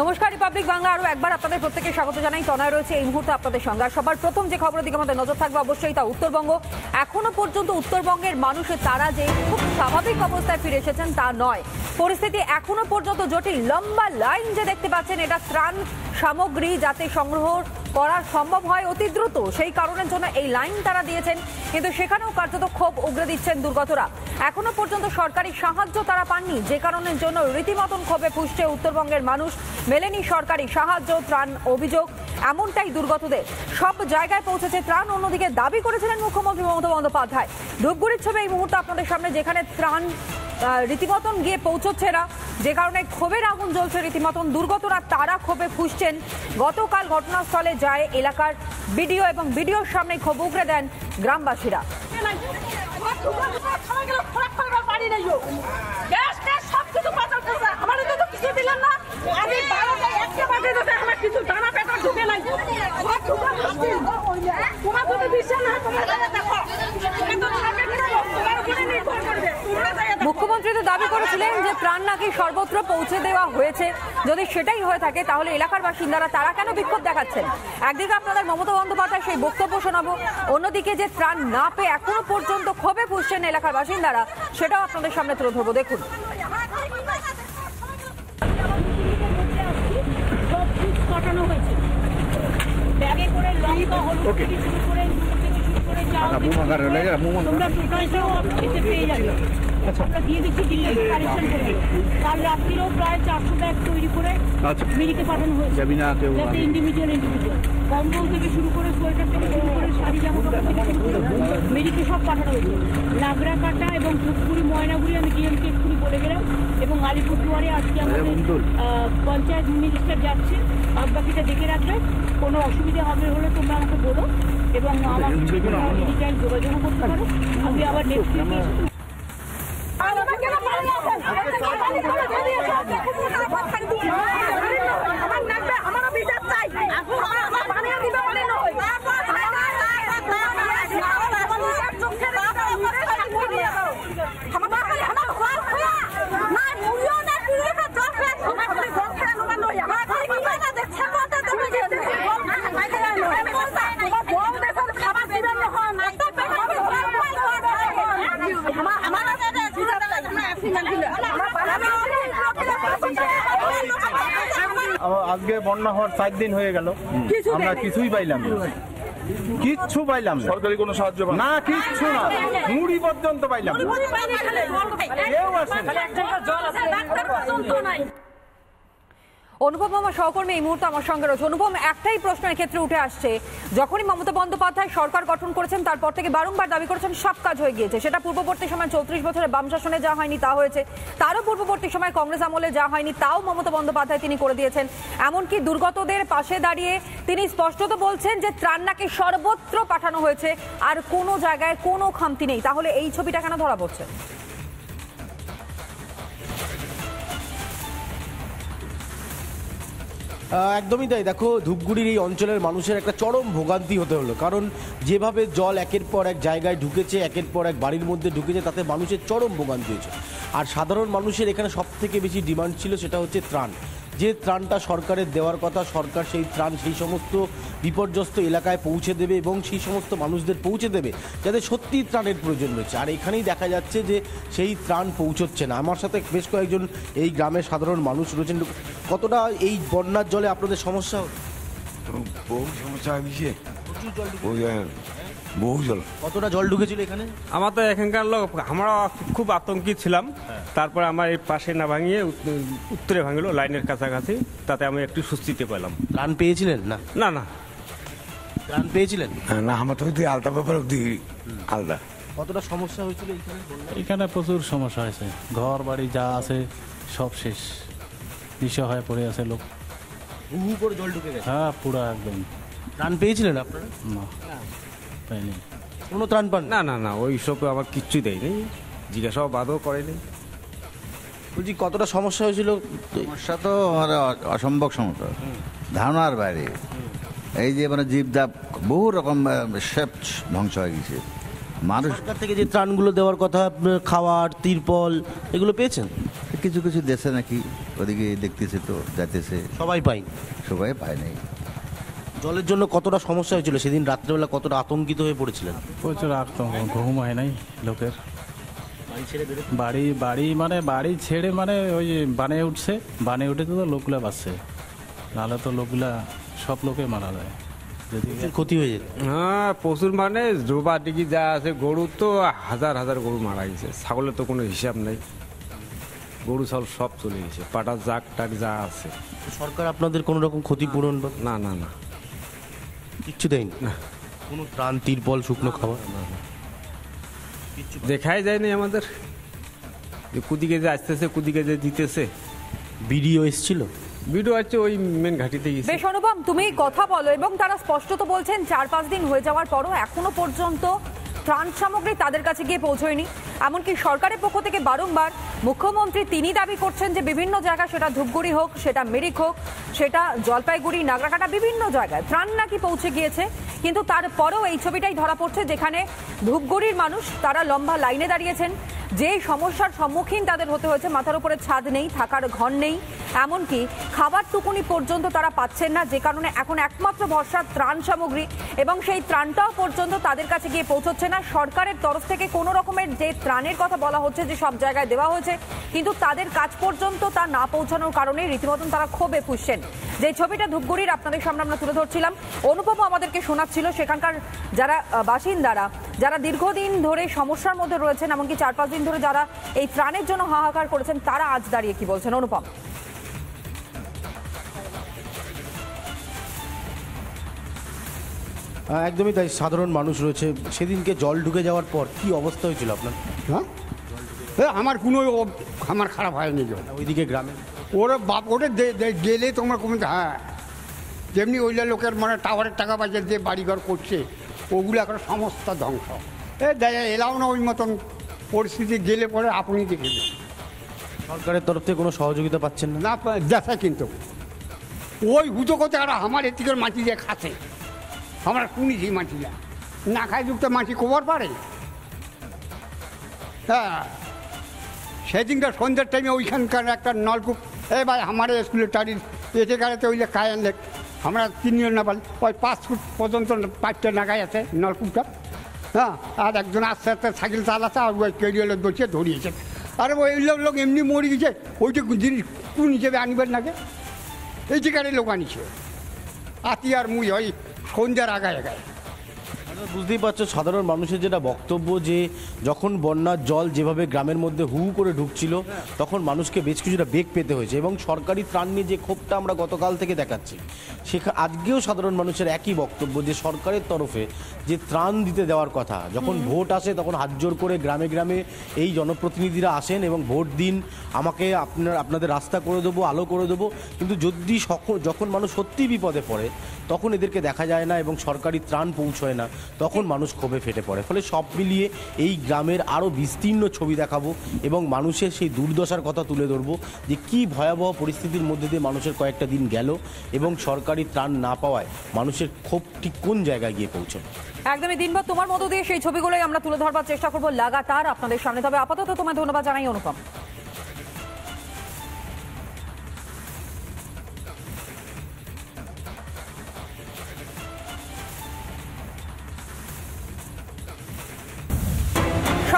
নমস্কার, রিপাবলিক বাংলা আরো একবার আপনাদের প্রত্যেককে স্বাগত জানাই। তনয় রয়েছে এই মুহূর্তে আপনাদের সঙ্গে। আর সবার প্রথম যে খবরের দিকে আমাদের নজর থাকবে অবশ্যই তা উত্তরবঙ্গ। এখনো পর্যন্ত উত্তরবঙ্গের মানুষের তারা যে খুব স্বাভাবিক অবস্থায় ফিরে এসেছেন তা নয়। পরিস্থিতি এখনো পর্যন্ত জটিল। লম্বা লাইন যে দেখতে পাচ্ছেন, এটা ত্রাণ সামগ্রী যাতে সংগ্রহ করা সম্ভব হয় অতি দ্রুত, সেই কারণের জন্য এই লাইন তারা দিয়েছেন। কিন্তু সেখানেও কার্যত ক্ষোভ উগরে দিচ্ছেন দুর্গতরা। এখনো পর্যন্ত সরকারি সাহায্য তারা পাননি, যে কারণের জন্য রীতিমতন ক্ষোভে ফুঁসছে উত্তরবঙ্গের মানুষ। মেলেনি সরকারি সাহায্য, ত্রাণ, অভিযোগ এমনটাই দুর্গতদের। সব জায়গায় পৌঁছেছে ত্রাণ। অন্যদিকে দাবি করেছিলেন মুখ্যমন্ত্রী মমতা বন্দ্যোপাধ্যায়। ধূপগুড়ির ছবি এই মুহূর্তে আপনাদের সামনে, যেখানে ত্রাণ রীতিমতন গিয়ে পৌঁছচ্ছে না, যে কারণে ক্ষোভের আগুন জ্বলছে রীতিমতন। দুর্গতরা তারা ক্ষোভে ফুঁসছেন। গতকাল ঘটনাস্থলে যায় এলাকার বিডিও এবং বিডিওর সামনে ক্ষোভ উগরে দেন গ্রামবাসীরা। মুখ্যমন্ত্রী তো দাবি করেছিলেন যে ত্রাণ নাকি সর্বত্র পৌঁছে দেওয়া হয়েছে। যদি সেটাই হয়ে থাকে তাহলে এলাকার বাসিন্দারা তারা কেন বিক্ষোভ দেখাচ্ছেন? একদিকে আপনাদের মমতা বন্দ্যোপাধ্যায় সেই বক্তব্য শোনাবো, অন্যদিকে যে ত্রাণ না পেয়ে এখনো পর্যন্ত ক্ষোভে ফুঁসছেন এলাকার বাসিন্দারা, সেটাও আপনাদের সামনে তুলে ধরবো। দেখুন। আমরা দিয়ে দিচ্ছি দিল্লি কালেকশন করে। কাল রাত্রিও প্রায় 400 ব্যাগ তৈরি করে মেরিকে পাঠানো হয়েছে, যাতে ইন্ডিভিজুয়াল কম্বল থেকে শুরু করে সোয়েটার থেকে শুরু করে শাড়ি জামা কাপড় থেকে শুরু করে মেরিকে সব পাঠানো হয়েছে। নাগরাকাটা এবং ধূপগুড়ি, ময়নাগুড়ি আমি ডিএমকে এক্ষুনি বলে গেলাম, এবং আলিপুরদুয়ারে আজকে আমাদের পঞ্চায়েত মিনিস্টার যাচ্ছে। বাদবাকিটা দেখে রাখবে, কোনো অসুবিধা হবে হলে তোমরা আমাকে বলো, এবং আমার ডিটেইল যোগাযোগ করতে পারো। আমি আবার নেক্সট উইকে আজকে বন্যা হওয়ার 4 দিন হয়ে গেল, আমরা কিছুই পাইলাম না, কিচ্ছু পাইলাম না। সরকারি কোনো সাহায্য না, কিচ্ছু না, মুড়ি পর্যন্ত পাইলাম না। অনুপম আমার সহকর্মী এই মুহূর্তে আমার সঙ্গে রয়েছে। অনুপম, একটাই প্রশ্ন এক্ষেত্রে উঠে আসছে, যখনই মমতা বন্দ্যোপাধ্যায় সরকার গঠন করেছেন তারপর থেকে বারংবার দাবি করেছেন সব কাজ হয়ে গিয়েছে। সেটা পূর্ববর্তী সময় 34 বছরের বাম শাসনে যা হয়নি তা হয়েছে, তারও পূর্ববর্তী সময় কংগ্রেস আমলে যা হয়নি তাও মমতা বন্দ্যোপাধ্যায় তিনি করে দিয়েছেন। এমনকি দুর্গতদের পাশে দাঁড়িয়ে তিনি স্পষ্টত বলছেন যে ত্রাণ নাকি সর্বত্র পাঠানো হয়েছে, আর কোনো জায়গায় কোনো খামতি নেই। তাহলে এই ছবিটা কেন ধরা পড়ছে? একদমই তাই। দেখো, ধূপগুড়ির এই অঞ্চলের মানুষের একটা চরম ভোগান্তি হতে হলো, কারণ যেভাবে জল একের পর এক জায়গায় ঢুকেছে, একের পর এক বাড়ির মধ্যে ঢুকেছে, তাতে মানুষের চরম ভোগান্তি হয়েছে। আর সাধারণ মানুষের এখানে সব থেকে বেশি ডিমান্ড ছিল, সেটা হচ্ছে ত্রাণ। যে ত্রাণটা সরকারের দেওয়ার কথা, সরকার সেই ত্রাণ সেই সমস্ত বিপর্যস্ত এলাকায় পৌঁছে দেবে এবং সেই সমস্ত মানুষদের পৌঁছে দেবে যাদের সত্যিই ত্রাণের প্রয়োজন রয়েছে। আর এখানেই দেখা যাচ্ছে যে সেই ত্রাণ পৌঁছচ্ছে না। আমার সাথে বেশ কয়েকজন এই গ্রামের সাধারণ মানুষ রয়েছেন। কতটা এই বন্যার জলে আপনাদের সমস্যা? বহু সমস্যা হয়েছে, বহু জল। কতটা জল ঢুকেছিল এখানে? আমার তো এখানকার লোক, আমরা খুব আতঙ্কিত ছিলাম। তারপরে আমার এই পাশে না ভাঙিয়ে উত্তরে ভাঙলো, লাইনের কাছাকাছি, তাতে আমি একটু স্বস্তিতে পেলাম। ত্রাণ পেয়েছিলেন? না না না, ত্রাণ পেয়েছিলেন না, আমার তো আলাদা ব্যাপার আলাদা। কতটা সমস্যা হয়েছিল এখানে? এখানে প্রচুর সমস্যা হয়েছে, ঘর বাড়ি যা আছে সব শেষ, নিঃস্ব হয়ে পড়ে আছে লোক। বহু করে জল ঢুকে গেছে। হ্যাঁ, পুরো একদম। ত্রাণ পেয়েছিলেন আপনারা? না, পাইনি। কোনো ত্রাণ পান? না না না, ওই সব আমার কিচ্ছু দেয়নি, জিজ্ঞাসাও বাদও করেনি। বলছি কতটা সমস্যা হয়েছিল? সমস্যা তো অসম্ভব সমস্যা, ধারণার বাইরে। এই যে মানে জীবদাপ বহু রকম শেপ ধ্বংস হয়ে গেছে। মানুষ সরকার থেকে যে ত্রাণগুলো দেওয়ার কথা, খাওয়ার, তিরপল, এগুলো পেয়েছেন? কিছু কিছু দেশে নাকি ওদিকে দেখতেছে তো যাইতেছে, সবাই পাই। সবাই পায় নাই। জলের জন্য কতটা সমস্যা হয়েছিল সেদিন রাত্রেবেলা, কতটা আতঙ্কিত হয়ে পড়েছিলেন? প্রচুর আতঙ্ক, ঘুম হয় নাই লোকের। বাড়ি ছেড়ে মানে ওই বানে উঠছে, বানে উঠে তো লোকগুলা বাঁচছে, নাহলে তো লোকগুলা সব লোকে মারা যায় যদি ক্ষতি হয়ে যেত। হ্যাঁ প্রচুর, মানে ডোবা ডিগি যা আছে, গরু তো হাজার হাজার গরু মারা গেছে, ছাগলের তো কোনো হিসাব নেই, গরু ছাগল সব চলে গেছে, পাটা জাক টাক যা আছে। সরকার আপনাদের কোনো রকম ক্ষতিপূরণ বা না না না, কিচ্ছু দেয়নি? কোনো ত্রাণ, তিরপল, শুকনো খাবার? দেখাই যায়নি আমাদের যে কুদিকে যে আসতেছে, কুদিকে যে দিতেছে। বিডিও এসেছিল? ভিডিও আছে ওই মেন ঘাটিতে গেছে। বেশ অনুপম, তুমি কথা বলো, এবং তারা স্পষ্টত বলছেন 4-5 দিন হয়ে যাওয়ার পরও এখনো পর্যন্ত ত্রাণ সামগ্রী তাদের কাছে গিয়ে পৌঁছয়নি। এমনকি সরকারের পক্ষ থেকে বারংবার মুখ্যমন্ত্রী তিনি দাবি করছেন যে বিভিন্ন জায়গা, সেটা ধূপগুড়ি হোক, সেটা মিরিক হোক, সেটা জলপাইগুড়ি, নাগরাকাটা, বিভিন্ন জায়গায় ত্রাণ নাকি পৌঁছে গিয়েছে। কিন্তু তারপরেও এই ছবিটাই ধরা পড়ছে, যেখানে ধূপগুড়ির মানুষ তারা লম্বা লাইনে দাঁড়িয়েছেন, যে সমস্যার সম্মুখীন তাদের হতে হয়েছে, মাথার উপরে ছাদ নেই, থাকার ঘর নেই, এমনকি খাবার টুকুনি পর্যন্ত তারা পাচ্ছেন না, যে কারণে এখন একমাত্র ভরসা ত্রাণ সামগ্রী, এবং সেই ত্রাণটাও পর্যন্ত তাদের কাছে গিয়ে পৌঁছচ্ছে না। সরকারের তরফ থেকে কোনো রকমের যে ত্রাণের কথা বলা হচ্ছে যে সব জায়গায় দেওয়া হয়েছে, কিন্তু তাদের কাজ পর্যন্ত তা না পৌঁছানোর কারণে রীতিমতন তারা ক্ষোভে ফুঁসছেন। যে ছবিটা ধূপগুড়ির আপনাদের সামনে আমরা তুলে ধরছিলাম, অনুপম আমাদেরকে শোনাচ্ছিল সেখানকার যারা বাসিন্দারা, যারা দীর্ঘদিন ধরে সমস্যার মধ্যে রয়েছেন, এমনকি 4-5 দিন ধরে যারা এই ত্রাণের জন্য হাহাকার করেছেন, তারা আজ দাঁড়িয়ে কি বলছেন। অনুপম। একদমই তাই, সাধারণ মানুষ রয়েছে। সেদিনকে জল ঢুকে যাওয়ার পর কি অবস্থা হয়েছিল আপনার? হ্যাঁ, আমার কোনো আমার খারাপ হয়নি জল। ওইদিকে গ্রামে ওরা বাপ, ওটা গেলে তোমরা কমে, হ্যাঁ যেমনি ওইলা লোকের মানে টাওয়ারের টাকা পয়সা দিয়ে বাড়িঘর করছে, ওগুলো এখন সমস্ত ধ্বংস। এলাও না ওই মতন পরিস্থিতি, গেলে পরে আপনি দেখে দেন। সরকারের তরফ থেকে কোনো সহযোগিতা পাচ্ছেন না? না দেখে, কিন্তু ওই হুতো করতে আর আমার এদিকের মাটি দিয়ে খাচ্ছে, আমরা শুনেছি মাটিটা না খায় যুক্ত মাটি কবার পারে। হ্যাঁ, সেদিনকার সন্ধ্যার টাইমে ওইখানকার একটা নলকূপ, ভাই আমার স্কুলের টাড়ির এতে গাড়িতে ওই যে কায়ান লেক, আমরা 3 জন না পারি, ওই 5 ফুট পর্যন্ত পাইপটা নাগাই আছে নলকূপটা। হ্যাঁ, আর একজন আস্তে আস্তে সাইকেল চালাচ্ছে, আর ওই কেরিয়ালে বসে ধরিয়েছে। আরে ওই লোক এমনি মরে গেছে, ওইটা জিনিস কোন হিসেবে আনিবেন নাকি, এই জায়গায় লোক আনিছে আতি আর মুই ওই সন্ধ্যার আগায়। বুঝতেই পারছো সাধারণ মানুষের যেটা বক্তব্য, যে যখন বন্যার জল যেভাবে গ্রামের মধ্যে হু করে ঢুকছিল, তখন মানুষকে বেশ কিছুটা বেগ পেতে হয়েছে, এবং সরকারি ত্রাণ নিয়ে যে ক্ষোভটা আমরা গতকাল থেকে দেখাচ্ছি, আজকেও সাধারণ মানুষের একই বক্তব্য, যে সরকারের তরফে যে ত্রাণ দিতে দেওয়ার কথা, যখন ভোট আসে তখন হাত জোর করে গ্রামে গ্রামে এই জনপ্রতিনিধিরা আসেন এবং ভোট দিন, আমাকে আপনাদের রাস্তা করে দেবো, আলো করে দেবো, কিন্তু যদি যখন মানুষ সত্যি বিপদে পড়ে তখন এদেরকে দেখা যায় না এবং সরকারি ত্রাণ পৌঁছয় না, তখন মানুষ ক্ষোভে ফেটে পড়ে। ফলে সব মিলিয়ে এই গ্রামের আরও বিস্তীর্ণ ছবি দেখাবো এবং মানুষের সেই দুর্দশার কথা তুলে ধরবো, যে কী ভয়াবহ পরিস্থিতির মধ্যে দিয়ে মানুষের কয়েকটা দিন গেল এবং সরকারি ত্রাণ না পাওয়ায় মানুষের ক্ষোভ ঠিক কোন জায়গায় গিয়ে পৌঁছবে। একদমই দিনভর তোমার মতো দিয়ে সেই ছবিগুলোই আমরা তুলে ধরবার চেষ্টা করবো লাগাতার আপনাদের সামনে। তবে আপাতত তোমায় ধন্যবাদ জানাই অনুপম।